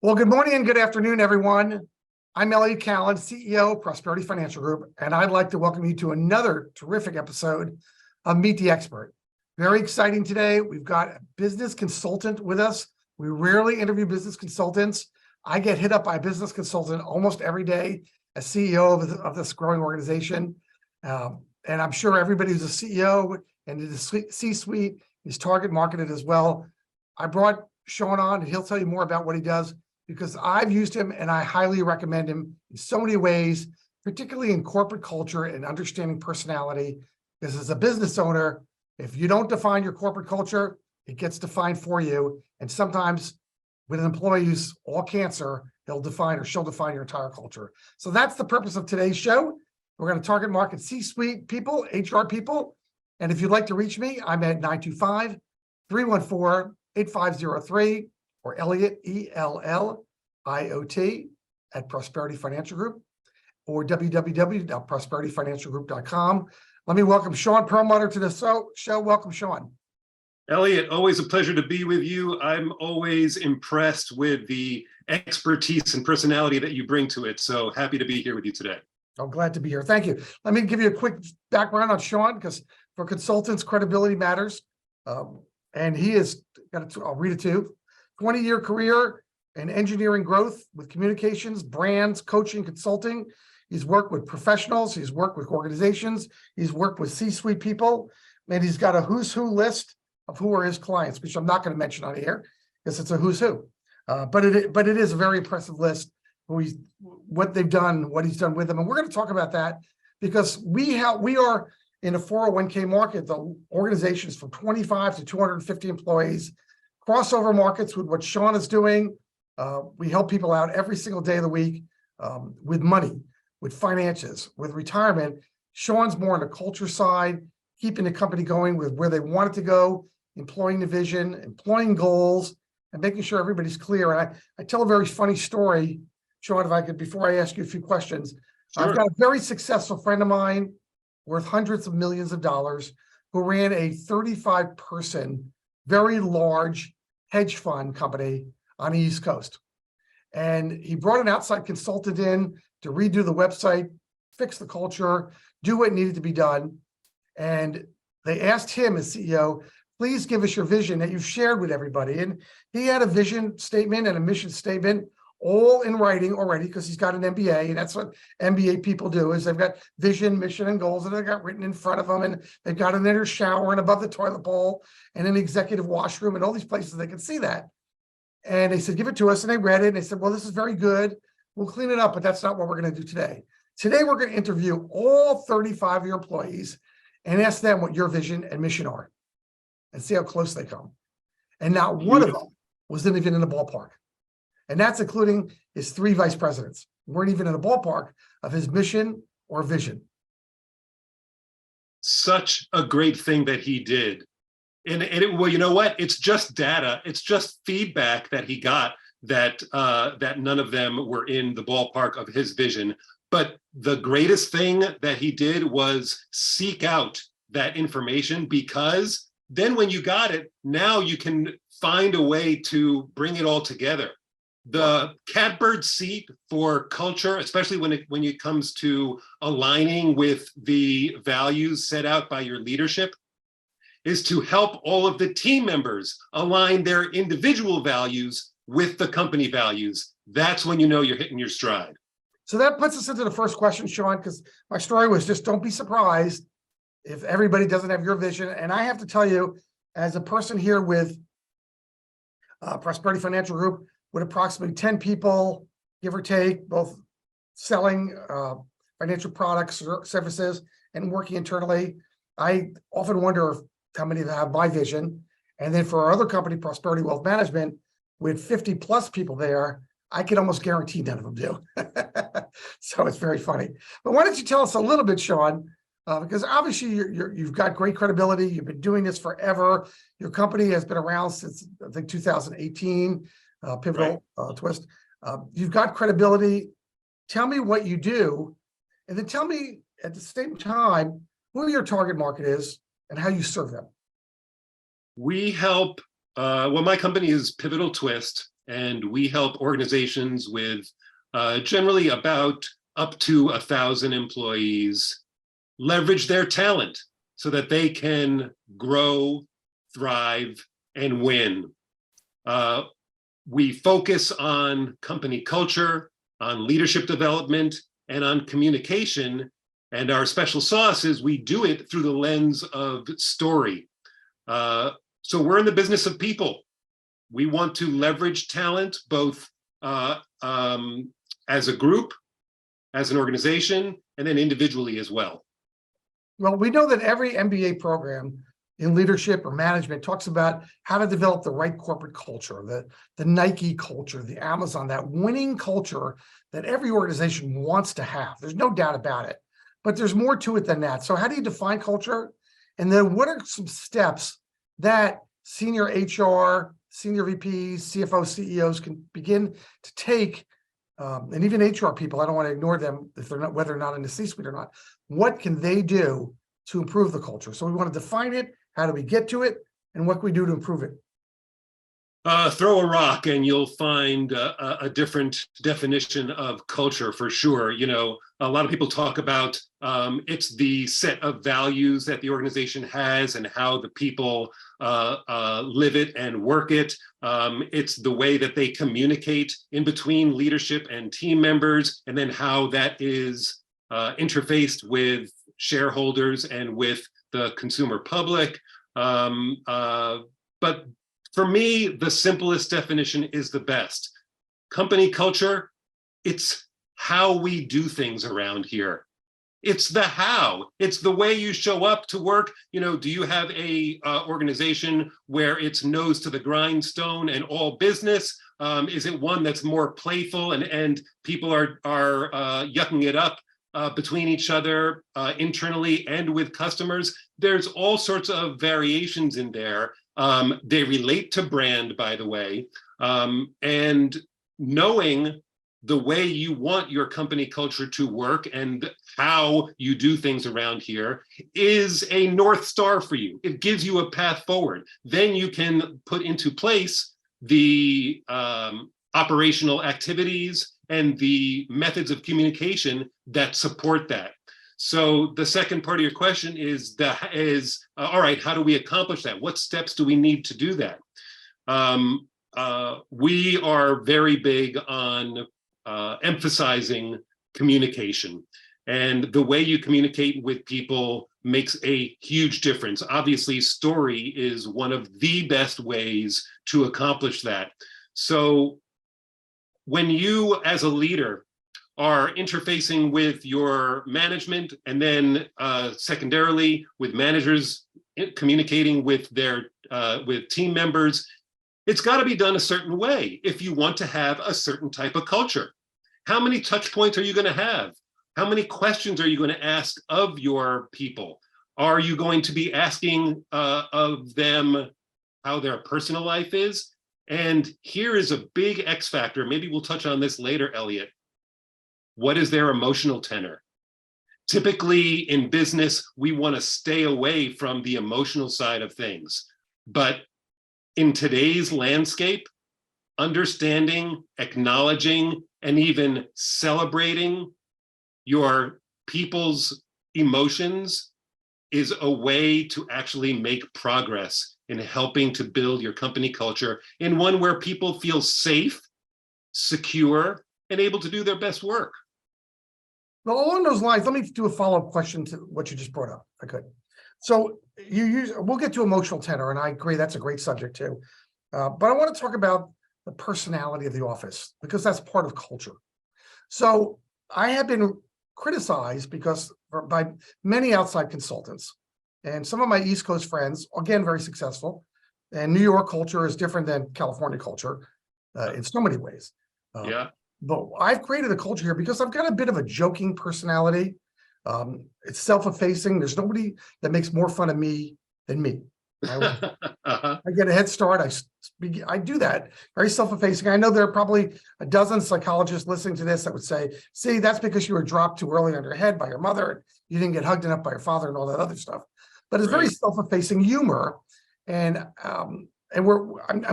Well, good morning and good afternoon, everyone. I'm Elliot Kallen, CEO of Prosperity Financial Group, and I'd like to welcome you to another terrific episode of Meet the Expert. Very exciting today. We've got a business consultant with us. We rarely interview business consultants. I get hit up by a business consultant almost every day as CEO of this growing organization. And I'm sure everybody who's a CEO and in the C-suite is target marketed as well. I brought Sean on, and he'll tell you more about what he does, because I've used him and I highly recommend him in so many ways, particularly in corporate culture and understanding personality. Because as a business owner, if you don't define your corporate culture, it gets defined for you. And sometimes with an employee who's all cancer, he'll define or she'll define your entire culture. So that's the purpose of today's show. We're going to target market C-suite people, HR people. And if you'd like to reach me, I'm at 925-314-8503. or Elliot, ELLIOT, at Prosperity Financial Group, or www.prosperityfinancialgroup.com. Let me welcome Sean Perlmutter to the show. Welcome, Sean. Elliot, always a pleasure to be with you. I'm always impressed with the expertise and personality that you bring to it. So happy to be here with you today. I'm glad to be here. Thank you. Let me give you a quick background on Sean, because for consultants, credibility matters. And he has got I'll read it to you. 20-year career in engineering growth with communications, brands, coaching, consulting. He's worked with professionals. He's worked with organizations. He's worked with C-suite people. And he's got a who's who list of who are his clients, which I'm not going to mention on here because it's a who's who. But it is a very impressive list. What they've done, what he's done with them. And we're going to talk about that because we are in a 401k market. The organization is from 25 to 250 employees. Crossover markets with what Sean is doing. We help people out every single day of the week with money, with finances, with retirement. Sean's more on the culture side, keeping the company going with where they want it to go, employing the vision, employing goals, and making sure everybody's clear. And I tell a very funny story, Sean, if I could, before I ask you a few questions. Sure. I've got a very successful friend of mine worth hundreds of millions of dollars who ran a 35-person, very large hedge fund company on the East Coast. And he brought an outside consultant in to redo the website, fix the culture, do what needed to be done. And they asked him as CEO, please give us your vision that you've shared with everybody. And he had a vision statement and a mission statement all in writing already, because he's got an MBA, and that's what MBA people do, is they've got vision, mission, and goals, and they've got written in front of them, and they've got an inner shower and above the toilet bowl and an executive washroom and all these places they can see that. And they said, give it to us. And they read it, and they said, well, this is very good. We'll clean it up, but that's not what we're going to do today. Today, we're going to interview all 35 of your employees and ask them what your vision and mission are and see how close they come. And not one of them was even in the ballpark. And that's including his 3 vice presidents. Weren't even in the ballpark of his mission or vision. Such a great thing that he did. Well, you know what? It's just data. It's just feedback that he got that none of them were in the ballpark of his vision. But the greatest thing that he did was seek out that information, because then when you got it, now you can find a way to bring it all together. The catbird seat for culture, especially when it comes to aligning with the values set out by your leadership, is to help all of the team members align their individual values with the company values. That's when you know you're hitting your stride. So that puts us into the first question, Sean, because my story was just don't be surprised if everybody doesn't have your vision. And I have to tell you, as a person here with Prosperity Financial Group, with approximately 10 people, give or take, both selling financial products or services and working internally, I often wonder how many have my vision. And then for our other company, Prosperity Wealth Management, with 50 plus people there, I can almost guarantee none of them do. So it's very funny. But why don't you tell us a little bit, Sean, because obviously you've got great credibility. You've been doing this forever. Your company has been around since, I think, 2018. Pivotal Twist. You've got credibility. Tell me what you do, and then tell me at the same time who your target market is and how you serve them. We help, well, my company is Pivotal Twist, and we help organizations with generally about up to 1,000 employees leverage their talent so that they can grow, thrive, and win. We focus on company culture, on leadership development, and on communication. And our special sauce is we do it through the lens of story. So we're in the business of people. We want to leverage talent both as a group, as an organization, and then individually as well. Well, we know that every MBA program in leadership or management talks about how to develop the right corporate culture, the Nike culture, the Amazon, that winning culture that every organization wants to have. There's no doubt about it, but there's more to it than that. So how do you define culture? And then what are some steps that senior HR, senior VPs, CFOs, CEOs can begin to take, and even HR people, I don't want to ignore them if they're not, whether or not in the C-suite or not, what can they do to improve the culture? So we want to define it. How do we get to it? And what can we do to improve it? Throw a rock and you'll find a different definition of culture for sure. You know, a lot of people talk about it's the set of values that the organization has and how the people live it and work it. It's the way that they communicate in between leadership and team members, and then how that is interfaced with shareholders and with the consumer public. But for me, the simplest definition is the best. Company culture, it's how we do things around here. It's the how. It's the way you show up to work. You know, do you have a organization where it's nose to the grindstone and all business? Is it one that's more playful and people are yucking it up between each other internally and with customers? There's all sorts of variations in there. They relate to brand, by the way, and knowing the way you want your company culture to work and how you do things around here is a North Star for you. It gives you a path forward. Then you can put into place the operational activities and the methods of communication that support that. So the second part of your question is all right, how do we accomplish that? What steps do we need to do that? We are very big on emphasizing communication, and the way you communicate with people makes a huge difference. Obviously, story is one of the best ways to accomplish that. So when you as a leader are interfacing with your management, and then secondarily with managers communicating with their with team members, it's got to be done a certain way if you want to have a certain type of culture. How many touch points are you going to have? How many questions are you going to ask of your people? Are you going to be asking of them how their personal life is? And here is a big X factor. Maybe we'll touch on this later, Elliot. What is their emotional tenor? Typically in business, we want to stay away from the emotional side of things. But in today's landscape, understanding, acknowledging, and even celebrating your people's emotions is a way to actually make progress in helping to build your company culture in one where people feel safe, secure, and able to do their best work. Well, along those lines, let me do a follow-up question to what you just brought up, if I could. So we'll get to emotional tenor, and I agree that's a great subject too. But I want to talk about the personality of the office, because that's part of culture. So I have been criticized by many outside consultants, and some of my East Coast friends, again, very successful, and New York culture is different than California culture in so many ways. Yeah. But I've created a culture here because I've got a bit of a joking personality. It's self-effacing. There's nobody that makes more fun of me than me. I get a head start. I do that, very self-effacing. I know there are probably a dozen psychologists listening to this that would say, see, that's because you were dropped too early on your head by your mother, and you didn't get hugged enough by your father and all that other stuff. But it's very self-effacing humor, and I'm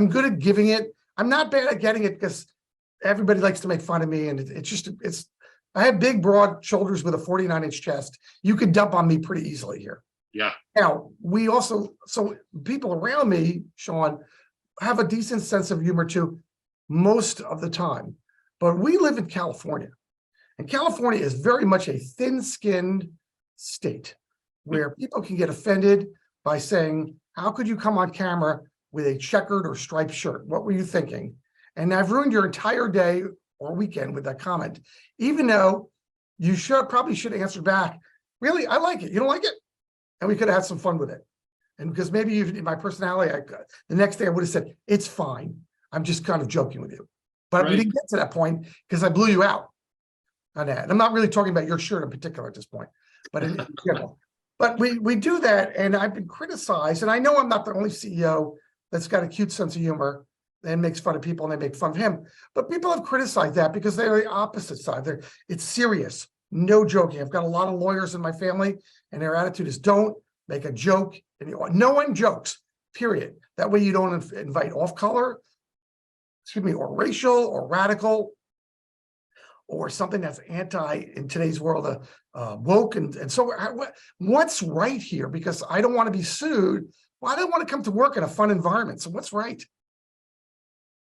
good at giving it. I'm not bad at getting it because everybody likes to make fun of me, and I have big, broad shoulders with a 49-inch chest. You could dump on me pretty easily here. Yeah. Now, so people around me, Sean, have a decent sense of humor too, most of the time. But we live in California, and California is very much a thin-skinned state where people can get offended by saying, how could you come on camera with a checkered or striped shirt? What were you thinking? And I've ruined your entire day or weekend with that comment, even though you probably should answer back, really, I like it. You don't like it? And we could have had some fun with it. And because maybe even in my personality, the next day I would have said, it's fine. I'm just kind of joking with you. But we didn't get to that point because I blew you out on that. And I'm not really talking about your shirt in particular at this point, but in general. But we do that, and I've been criticized, and I know I'm not the only CEO that's got a cute sense of humor and makes fun of people and they make fun of him. But people have criticized that because they're the opposite side. It's serious, no joking. I've got a lot of lawyers in my family, and their attitude is don't make a joke. And no one jokes, period. That way you don't invite off-color, or racial or radical, or something that's in today's world, woke. And so what's right here? Because I don't want to be sued. Well, I don't want to come to work in a fun environment. So what's right?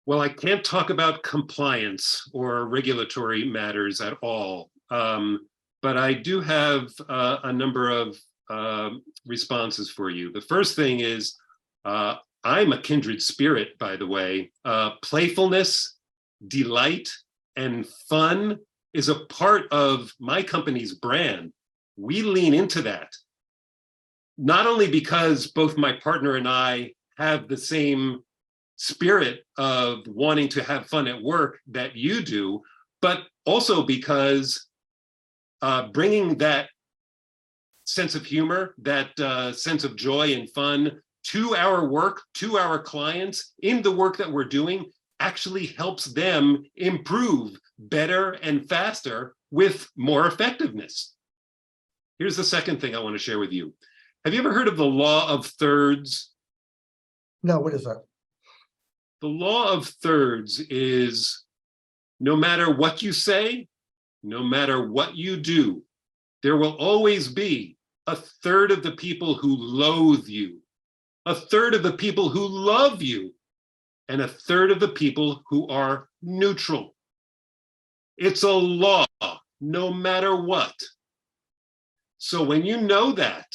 Well, I can't talk about compliance or regulatory matters at all. But I do have a number of responses for you. The first thing is, I'm a kindred spirit, by the way. Playfulness, delight, and fun is a part of my company's brand. We lean into that. Not only because both my partner and I have the same spirit of wanting to have fun at work that you do, but also because bringing that sense of humor, that sense of joy and fun to our work, to our clients, in the work that we're doing, actually helps them improve better and faster with more effectiveness. Here's the second thing I want to share with you. Have you ever heard of the law of thirds? No, what is that? The law of thirds is no matter what you say, no matter what you do, there will always be a third of the people who loathe you, a third of the people who love you, and a third of the people who are neutral. It's a law, no matter what. So when you know that,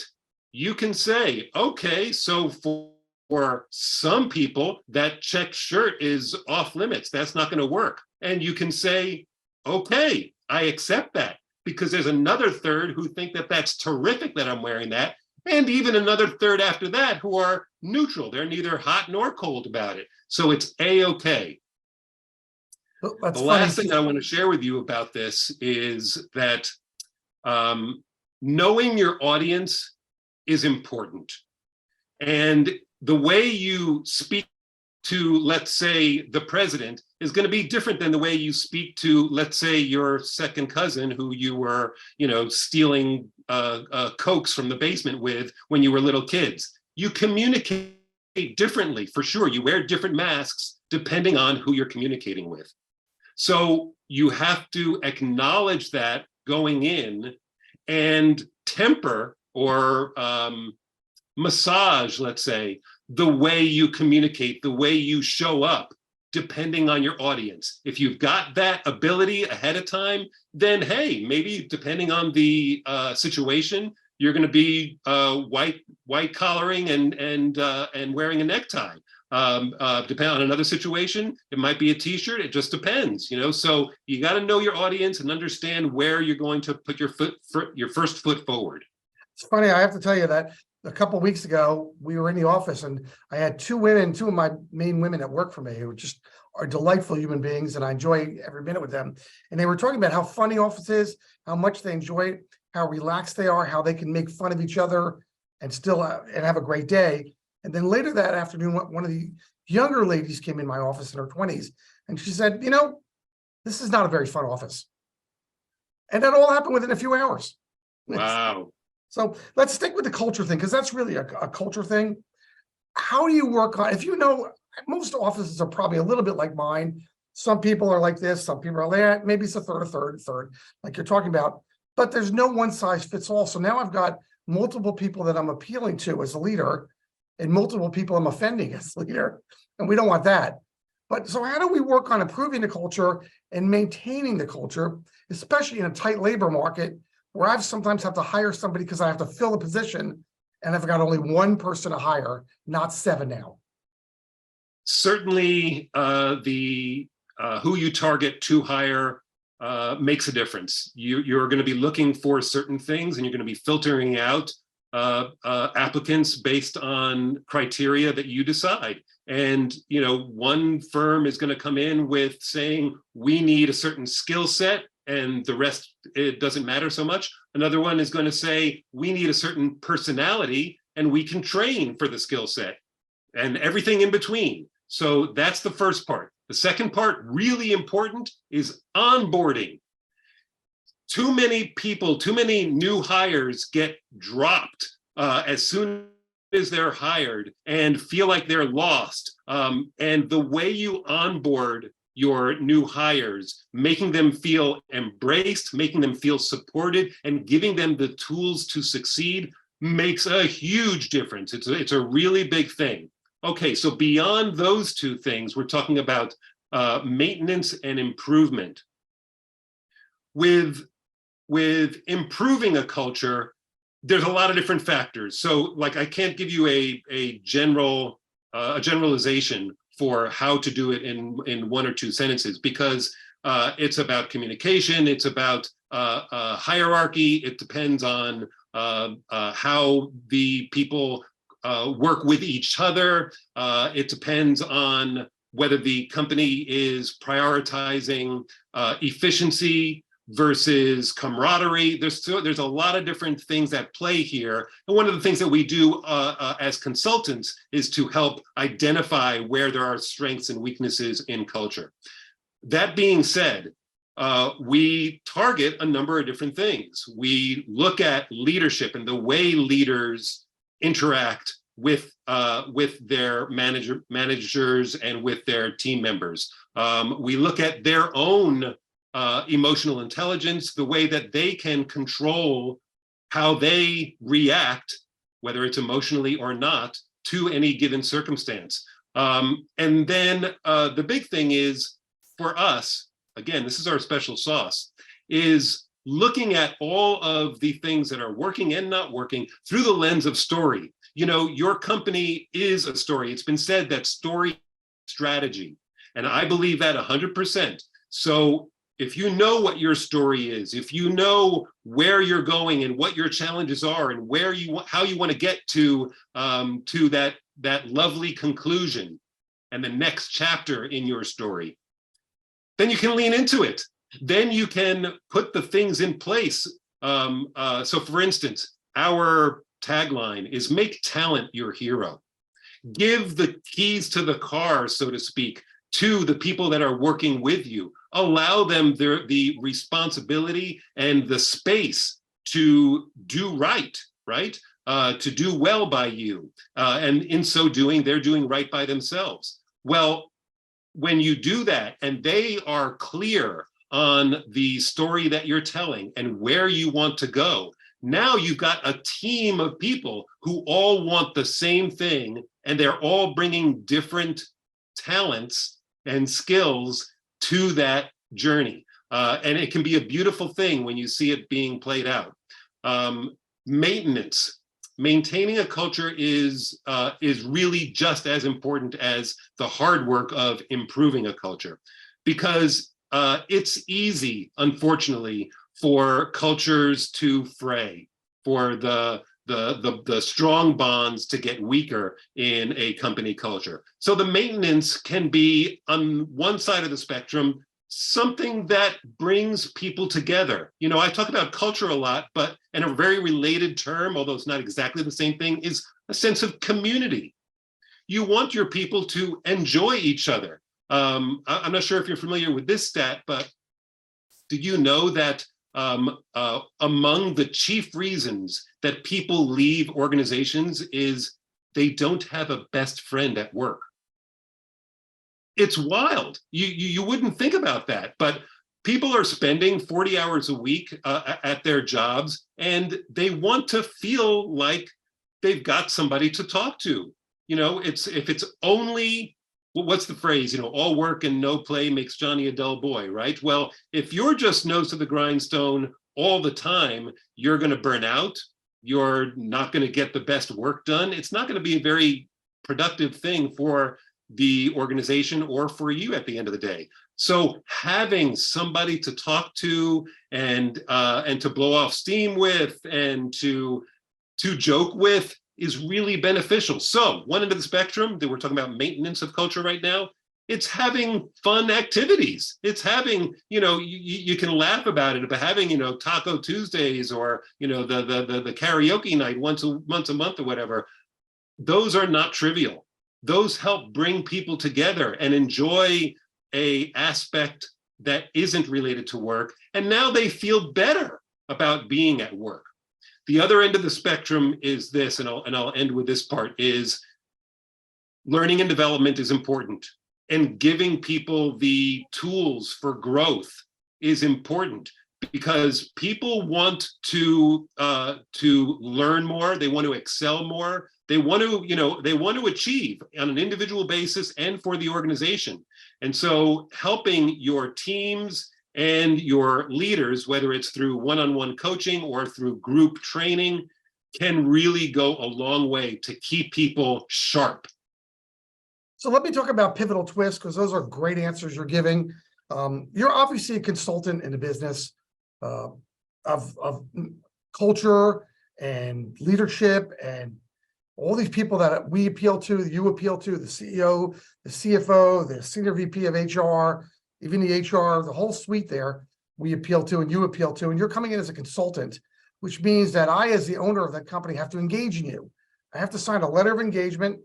you can say, okay, so for some people, that check shirt is off limits. That's not going to work. And you can say, okay, I accept that, because there's another third who think that that's terrific that I'm wearing that. And even another third after that who are neutral. They're neither hot nor cold about it. So it's A-okay. That's the last thing I want to share with you about this is that knowing your audience is important. And the way you speak to, let's say, the president is going to be different than the way you speak to, let's say, your second cousin who you were, stealing Cokes from the basement with when you were little kids. You communicate differently, for sure. You wear different masks depending on who you're communicating with. So you have to acknowledge that going in and temper or massage, let's say, the way you communicate, the way you show up, depending on your audience. If you've got that ability ahead of time, then hey, maybe depending on the situation, you're going to be white collaring and wearing a necktie. Depending on another situation, it might be a t-shirt. It just depends, So you got to know your audience and understand where you're going to put your first foot forward. It's funny. I have to tell you that a couple of weeks ago, we were in the office and I had two of my main women that work for me who just are delightful human beings, and I enjoy every minute with them. And they were talking about how fun the office is, how much they enjoy it, how relaxed they are, how they can make fun of each other and still and have a great day. And then later that afternoon, one of the younger ladies came in my office in her 20s, and she said, this is not a very fun office. And that all happened within a few hours. Wow. So let's stick with the culture thing, because that's really a culture thing. How do you work on, if most offices are probably a little bit like mine. Some people are like this, some people are like that. Maybe it's a third, like you're talking about, but there's no one size fits all. So now I've got multiple people that I'm appealing to as a leader and multiple people I'm offending as a leader. And we don't want that. But so how do we work on improving the culture and maintaining the culture, especially in a tight labor market where I've sometimes have to hire somebody because I have to fill a position and I've got only one person to hire, not 7 now. Certainly, the who you target to hire makes a difference. You're going to be looking for certain things, and you're going to be filtering out applicants based on criteria that you decide. And one firm is going to come in with saying we need a certain skill set, and the rest it doesn't matter so much. Another one is going to say we need a certain personality, and we can train for the skill set, and everything in between. So that's the first part. The second part, really important, is onboarding. Too many people, too many new hires get dropped as soon as they're hired and feel like they're lost. And the way you onboard your new hires, making them feel embraced, making them feel supported, and giving them the tools to succeed makes a huge difference. It's a really big thing. Okay, so beyond those two things, we're talking about maintenance and improvement. With improving a culture, there's a lot of different factors. So, like, I can't give you a generalization for how to do it in one or two sentences, because it's about communication, it's about hierarchy, it depends on how the people work with each other. It depends on whether the company is prioritizing efficiency versus camaraderie. There's a lot of different things at play here. And one of the things that we do as consultants is to help identify where there are strengths and weaknesses in culture. That being said, we target a number of different things. We look at leadership and the way leaders interact with their managers and with their team members. We look at their own emotional intelligence, the way that they can control how they react, whether it's emotionally or not, to any given circumstance. And then the big thing is, for us, again, this is our special sauce, is looking at all of the things that are working and not working through the lens of story. Your company is a story. It's been said that story strategy, and I believe that 100%. So if you know what your story is, if you know where you're going and what your challenges are and how you want to get to that lovely conclusion and the next chapter in your story, then you can lean into it. Then you can put the things in place. So for instance, our tagline is make talent your hero. Give the keys to the car, so to speak, to the people that are working with you. Allow them the responsibility and the space to do right? To do well by you. And in so doing, they're doing right by themselves. Well, when you do that and they are clear on the story that you're telling and where you want to go, now you've got a team of people who all want the same thing, and they're all bringing different talents and skills to that journey. And it can be a beautiful thing when you see it being played out. Maintenance. Maintaining a culture is really just as important as the hard work of improving a culture, because it's easy, unfortunately, for cultures to fray, for the strong bonds to get weaker in a company culture. So the maintenance can be, on one side of the spectrum, something that brings people together. I talk about culture a lot, but in a very related term, although it's not exactly the same thing, is a sense of community. You want your people to enjoy each other. I'm not sure if you're familiar with this stat, but did you know that among the chief reasons that people leave organizations is they don't have a best friend at work? It's wild. You wouldn't think about that, but people are spending 40 hours a week at their jobs, and they want to feel like they've got somebody to talk to. If it's only, well, what's the phrase? All work and no play makes Johnny a dull boy, right? Well, if you're just nose to the grindstone all the time, you're going to burn out. You're not going to get the best work done. It's not going to be a very productive thing for the organization or for you at the end of the day. So having somebody to talk to and to blow off steam with and to joke with is really beneficial. So one end of the spectrum that we're talking about maintenance of culture right now, it's having fun activities. It's having, you can laugh about it, but having, Taco Tuesdays or, the karaoke night once a month or whatever, those are not trivial. Those help bring people together and enjoy a aspect that isn't related to work. And now they feel better about being at work. The other end of the spectrum is this, and I'll end with this part, is learning and development is important. And giving people the tools for growth is important, because people want to learn more. They want to excel more. They want to achieve on an individual basis and for the organization. And so helping your teams and your leaders, whether it's through one-on-one coaching or through group training, can really go a long way to keep people sharp. So let me talk about pivotal twists, because those are great answers you're giving. You're obviously a consultant in the business of culture and leadership and all these people that we appeal to, you appeal to, the CEO, the CFO, the senior VP of HR, even the HR, the whole suite there, we appeal to and you appeal to, and you're coming in as a consultant, which means that I, as the owner of that company, have to engage in you. I have to sign a letter of engagement.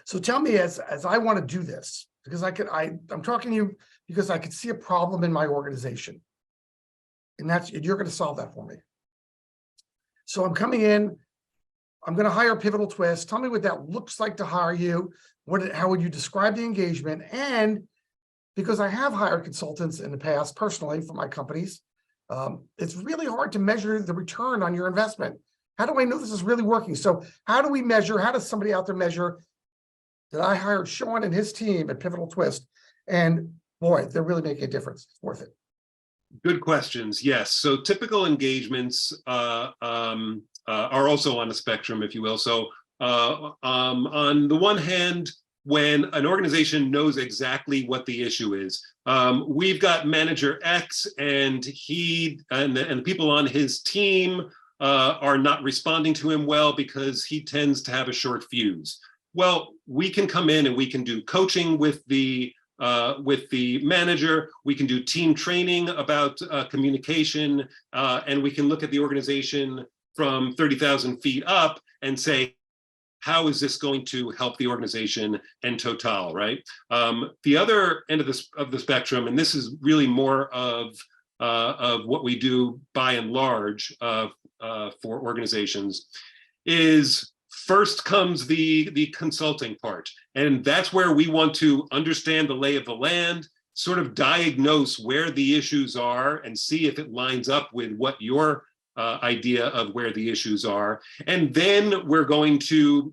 So tell me, as I want to do this, because I'm talking to you because I could see a problem in my organization, and you're going to solve that for me. So I'm coming in, I'm going to hire Pivotal Twist. Tell me what that looks like to hire you. How would you describe the engagement? And because I have hired consultants in the past personally for my companies, it's really hard to measure the return on your investment. How do I know this is really working? So how do we measure? How does somebody out there measure that I hired Sean and his team at Pivotal Twist, and boy, they're really making a difference? It's worth it. Good questions. Yes. So typical engagements are also on a spectrum, if you will. So on the one hand, when an organization knows exactly what the issue is, we've got manager X, and he and the people on his team are not responding to him well because he tends to have a short fuse. Well, we can come in and we can do coaching with the manager. We can do team training about communication, and we can look at the organization from 30,000 feet up and say, how is this going to help the organization and total, right? The other end of the spectrum, and this is really more of what we do by and large for organizations, is first comes the consulting part. And that's where we want to understand the lay of the land, sort of diagnose where the issues are and see if it lines up with what your idea of where the issues are. And then we're going to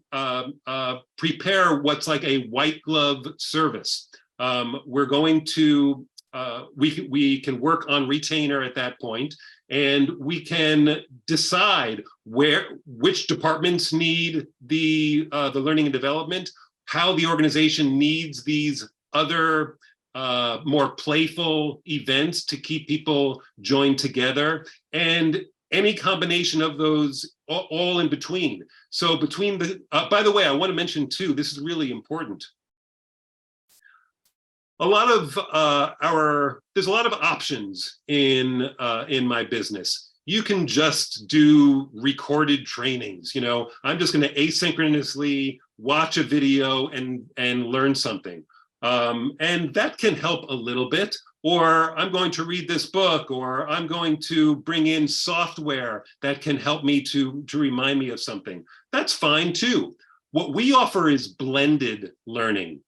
prepare what's like a white glove service. We're going to, we can work on retainer at that point, and we can decide which departments need the learning and development, how the organization needs these other more playful events to keep people joined together, and any combination of those all in between. So between the, by the way, I want to mention too, this is really important. There's a lot of options in my business. You can just do recorded trainings. I'm just going to asynchronously watch a video and learn something. And that can help a little bit. Or I'm going to read this book, or I'm going to bring in software that can help me to remind me of something. That's fine too. What we offer is blended learning.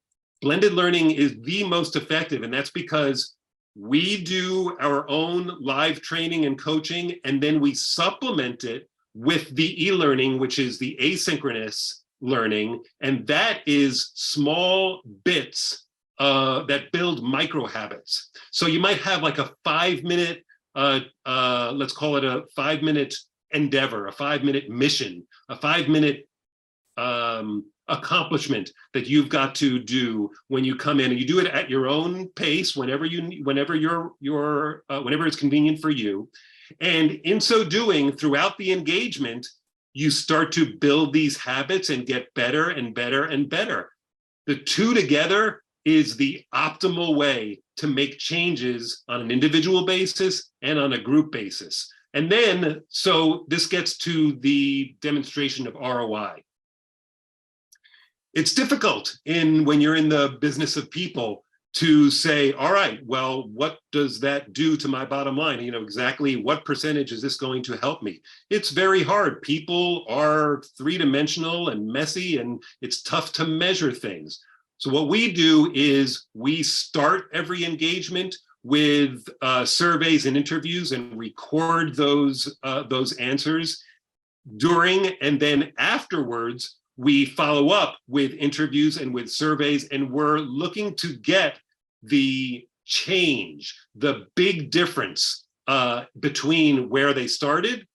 Blended learning is the most effective, and that's because we do our own live training and coaching, and then we supplement it with the e-learning, which is the asynchronous learning, and that is small bits that build micro habits. So you might have like a 5-minute, let's call it a 5-minute endeavor, a 5-minute mission, a 5-minute accomplishment that you've got to do when you come in, and you do it at your own pace whenever it's convenient for you. And in so doing, throughout the engagement, you start to build these habits and get better and better and better. The two together is the optimal way to make changes on an individual basis and on a group basis. And then, so this gets to the demonstration of ROI. It's difficult when you're in the business of people to say, all right, well, what does that do to my bottom line? You know, exactly what percentage is this going to help me? It's very hard. People are three-dimensional and messy, and it's tough to measure things. So what we do is we start every engagement with surveys and interviews and record those answers during, and then afterwards, we follow up with interviews and with surveys, and we're looking to get the change, the big difference between where they started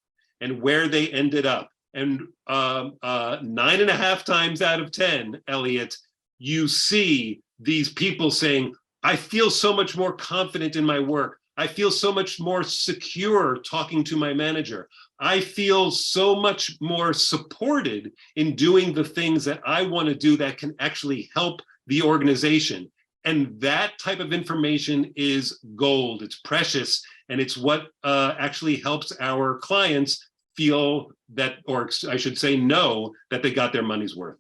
and where they ended up. And 9.5 times out of 10, Elliot, you see these people saying, I feel so much more confident in my work. I feel so much more secure talking to my manager. I feel so much more supported in doing the things that I want to do that can actually help the organization. And that type of information is gold. It's precious. And it's what actually helps our clients feel that, or I should say, know that they got their money's worth.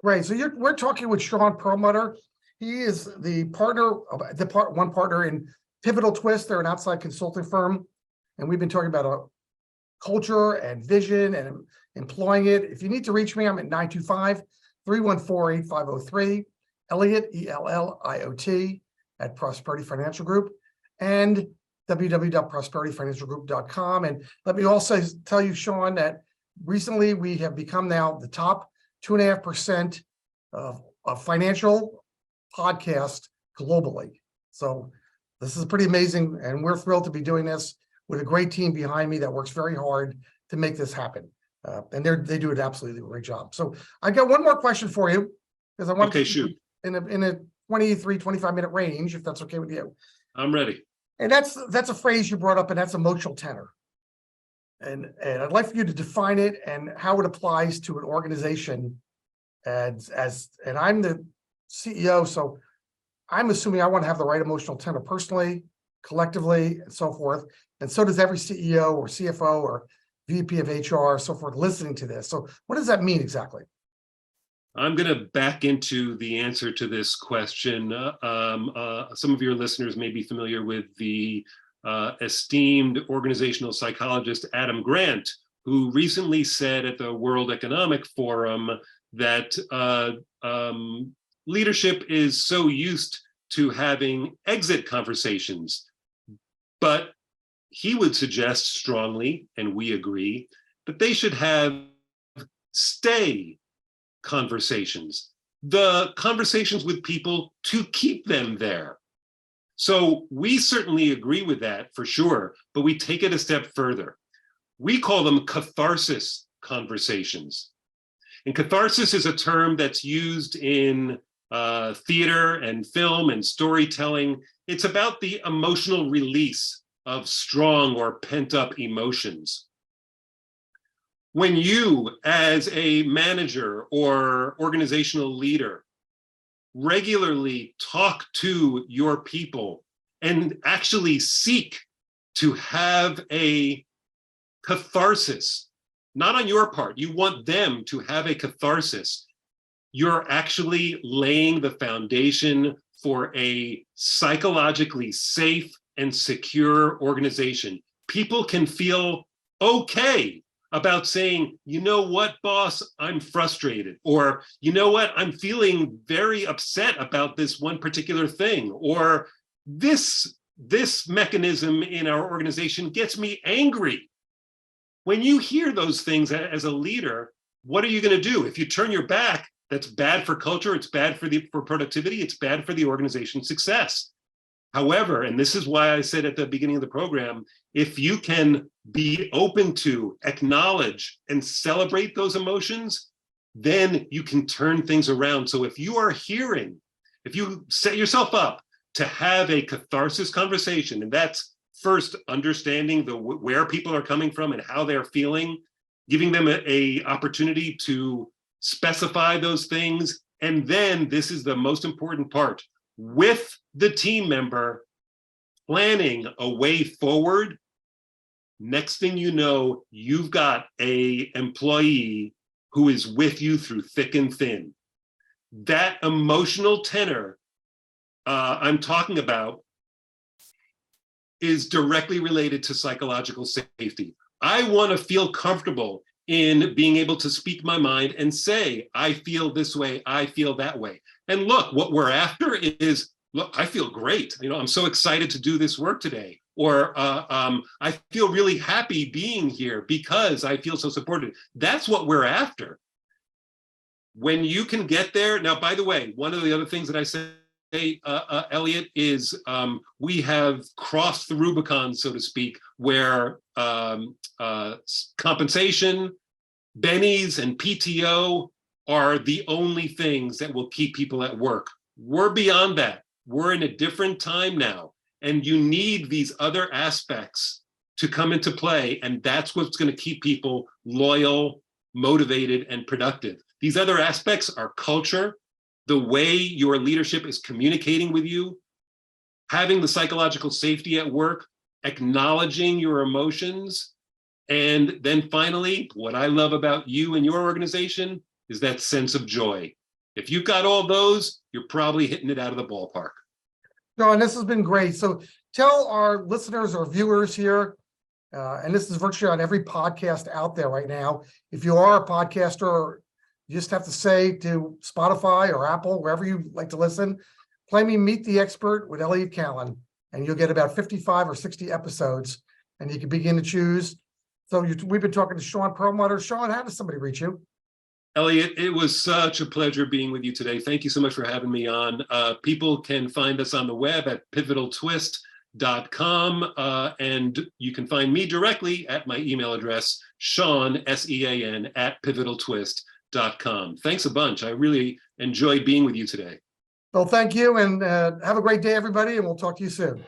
Right. So we're talking with Sean Perlmutter. He is the one partner in Pivotal Twist. They're an outside consulting firm. And we've been talking about culture and vision and employing it. If you need to reach me, I'm at 925-314-8503, Elliot, ELLIOT, at Prosperity Financial Group, and www.prosperityfinancialgroup.com. And let me also tell you, Sean, that recently we have become now the top 2.5% of financial podcast globally. So this is pretty amazing, and we're thrilled to be doing this with a great team behind me that works very hard to make this happen. And they do an absolutely great job. So I got one more question for you, because I want to shoot in a 23-25 minute range, if that's okay with you. I'm ready. And that's a phrase you brought up, and that's emotional tenor. And I'd like for you to define it and how it applies to an organization. And I'm the CEO, so I'm assuming I want to have the right emotional tenor personally, collectively, and so forth. And so does every CEO or CFO or VP of HR, so forth, listening to this. So what does that mean exactly? I'm going to back into the answer to this question. Some of your listeners may be familiar with the esteemed organizational psychologist Adam Grant, who recently said at the World Economic Forum that leadership is so used to having exit conversations, but he would suggest strongly, and we agree, that they should have stay conversations, the conversations with people to keep them there. So we certainly agree with that for sure, but we take it a step further. We call them catharsis conversations. And catharsis is a term that's used in theater and film and storytelling. It's about the emotional release of strong or pent-up emotions. When you, as a manager or organizational leader, regularly talk to your people and actually seek to have a catharsis, not on your part, you want them to have a catharsis, you're actually laying the foundation for a psychologically safe and secure organization. People can feel okay about saying, you know what, boss, I'm frustrated, or you know what, I'm feeling very upset about this one particular thing, or this mechanism in our organization gets me angry. When you hear those things as a leader, what are you going to do? If you turn your back, that's bad for culture, it's bad for productivity, it's bad for the organization's success. However, and this is why I said at the beginning of the program, if you can be open to, acknowledge, and celebrate those emotions, then you can turn things around. So if you set yourself up to have a catharsis conversation, and that's first understanding where people are coming from and how they're feeling, giving them a opportunity to specify those things, and then this is the most important part, with the team member planning a way forward. Next thing you know, you've got an employee who is with you through thick and thin. That emotional tenor I'm talking about is directly related to psychological safety. I want to feel comfortable in being able to speak my mind and say, I feel this way, I feel that way. And look, what we're after is, look, I feel great. I'm so excited to do this work today. Or I feel really happy being here because I feel so supported. That's what we're after. When you can get there, now, by the way, one of the other things that I say, Elliot, is we have crossed the Rubicon, so to speak, where compensation, bennies, and PTO are the only things that will keep people at work. We're beyond that. We're in a different time now, and you need these other aspects to come into play, and that's what's going to keep people loyal, motivated, and productive. These other aspects are culture, the way your leadership is communicating with you, having the psychological safety at work, acknowledging your emotions, and then finally, what I love about you and your organization is that sense of joy. If you've got all those, you're probably hitting it out of the ballpark. Sean, this has been great. So tell our listeners or viewers here, and this is virtually on every podcast out there right now, if you are a podcaster, you just have to say to Spotify or Apple, wherever you like to listen, play me Meet the Expert with Elliot Kallen, and you'll get about 55 or 60 episodes, and you can begin to choose. So we've been talking to Sean Perlmutter. Sean, how does somebody reach you? Elliot, it was such a pleasure being with you today. Thank you so much for having me on. People can find us on the web at pivotaltwist.com, and you can find me directly at my email address, Sean, S-E-A-N, @pivotaltwist.com. Thanks a bunch. I really enjoyed being with you today. Well, thank you, and have a great day, everybody, and we'll talk to you soon.